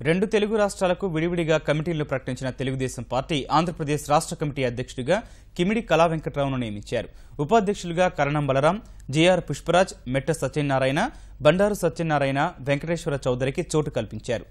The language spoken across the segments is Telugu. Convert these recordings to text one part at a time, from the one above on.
రెండు తెలుగు రాష్ట్రాలకు విడివిడిగా కమిటీలను ప్రకటించిన తెలుగుదేశం పార్టీ ఆంధ్రప్రదేశ్ రాష్ట్ర కమిటీ అధ్యక్షుడిగా కిమిడి కళా వెంకట్రావును నియమించారు. ఉపాధ్యక్షులుగా కరణం బలరాం, జిఆర్ పుష్పరాజ్, మెట్ట సత్యనారాయణ, బండారు సత్యనారాయణ, వెంకటేశ్వర చౌదరికి చోటు కల్పించారు.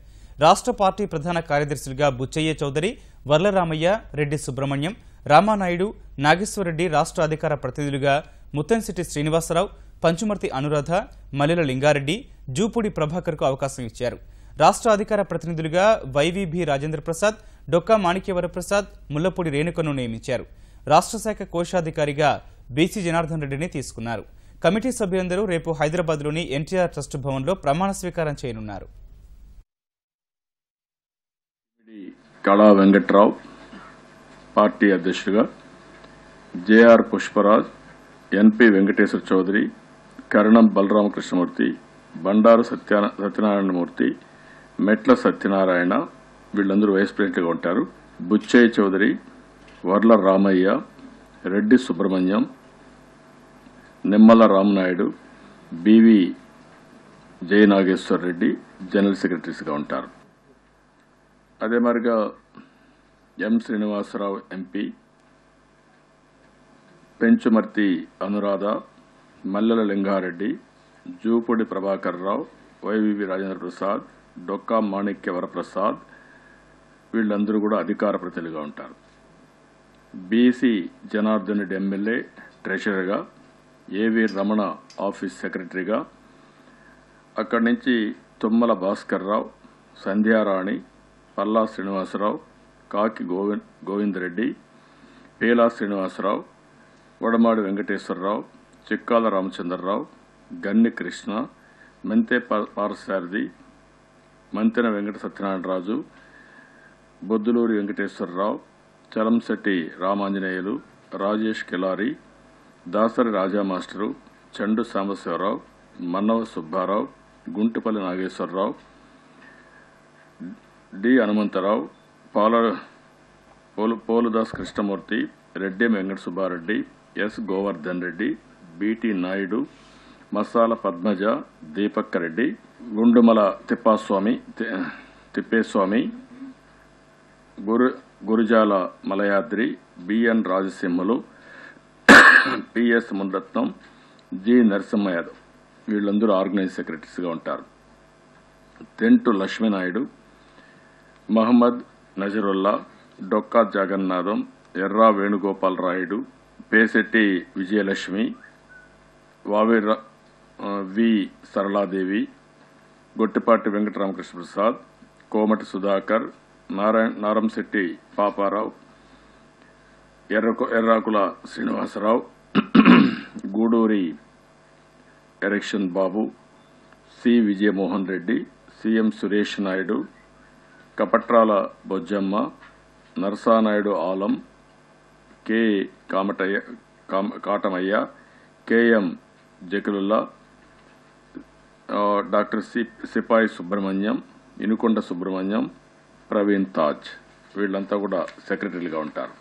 రాష్ట్ర పార్టీ ప్రధాన కార్యదర్శులుగా బుచ్చయ్య చౌదరి, వర్లరామయ్య, రెడ్డి సుబ్రహ్మణ్యం, రామానాయుడు, నాగేశ్వరరెడ్డి రాష్ట్ర అధికార ప్రతినిధులుగా ముత్తంశెట్టి శ్రీనివాసరావు, పంచుమర్తి అనురాధ, మల్లెల లింగారెడ్డి, జూపూడి ప్రభాకర్కు అవకాశం ఇచ్చారు. రాష్ట్ర అధికార ప్రతినిధులుగా వైవీబీ రాజేంద్ర ప్రసాద్, డొక్కా మాణిక్యవరప్రసాద్, ముల్లపూడి రేణుకను నియమించారు. రాష్ట్ర శాఖ కోశాధికారిగా బీసీ జనార్దన్ రెడ్డిని తీసుకున్నారు. కమిటీ సభ్యులందరూ రేపు హైదరాబాద్లోని ఎన్టీఆర్ ట్రస్ట్ భవన్లో ప్రమాణ స్వీకారం చేయనున్నారు. కళా వెంకట్రావు పార్టీ అధ్యక్షుడిగా, జేఆర్ పుష్పరాజ్, ఎన్పి వెంకటేశ్వర చౌదరి, కరణం బలరామకృష్ణమూర్తి, బండారు సత్యనారాయణమూర్తి, మెట్ల సత్యనారాయణ వీళ్ళందరూ వైస్ ప్రెసిడెంట్గా ఉంటారు. బుచ్చయ్య చౌదరి, వర్ల రామయ్య, రెడ్డి సుబ్రహ్మణ్యం, నిమ్మల రామనాయుడు, బివి జయనాగేశ్వర రెడ్డి జనరల్ సెక్రటరీస్గా ఉంటారు. అదే మరిగా ఎం శ్రీనివాసరావు ఎంపీ, పెంచుమర్తి అనురాధ, మల్లెల లింగారెడ్డి, జూపూడి ప్రభాకర్ రావు, వైవీబీ రాజేంద్ర ప్రసాద్, డొక్కా మాణిక్య వరప్రసాద్ వీళ్ళందరూ కూడా అధికార ప్రతినిధులుగా ఉంటారు. బీసీ జనార్దన్ రెడ్డి ఎమ్మెల్యే ట్రెషరర్గా, ఏవి రమణ ఆఫీస్ సెక్రటరీగా, అక్కడి నుంచి Tummala Bhaskar Rao, Sandhyarani, Palla Srinivasarao, Kaki Govindareddy, Pela Srinivasarao, Vadamadi Venkateswararao, Chikkala Ramachandrarao, Ganni Krishna, Menthe Parasarathi, Mantena Venkata Satyanarayanaraju, Bodduluri Venkateswararao, Chalamsetti Ramanjaneyulu, Rajesh Kilari, Dasari Raja master, Chandu Sambasivarao, Mannava Subbarao, Guntipalli Nageswararao, D Hanumantharao, Poludas Krishnamurthy, Reddy Venkata Subbareddy, S Govardhan Reddy, BT Naidu, Masala Padmaja, Deepak Reddy, Gundumala Thippeswamy, Gurujala Malayadri, BN Rajasimhulu, PS Munaratnam, G Narasimha Yadav వీళ్ళందరూ ఆర్గనైజ్ సెక్రటరీస్గా ఉంటారు. తెంటు లక్ష్మీనాయుడు, మహమ్మద్ నజరుల్లా, డొక్కా జగన్నాథం, ఎర్రా Venugopal Rayudu, Pesetti Vijayalakshmi, V Saraladevi, Gottipati Venkataramakrishna Prasad, Komati Sudhakar, Naramsetti Paparao, Errakula Srinivasarao, Gooduri Erection Babu, C Vijayamohan Reddy, CM Suresh Naidu, Kapatrala Bojjamma, Narasanaidu Alam, K Katamaiah, KM Zakiullah, doctor Sipayi Subrahmanyam, Inukonda Subrahmanyam, Praveen Taj వీళ్ళంతా కూడా సెక్రటరీలుగా ఉంటారు.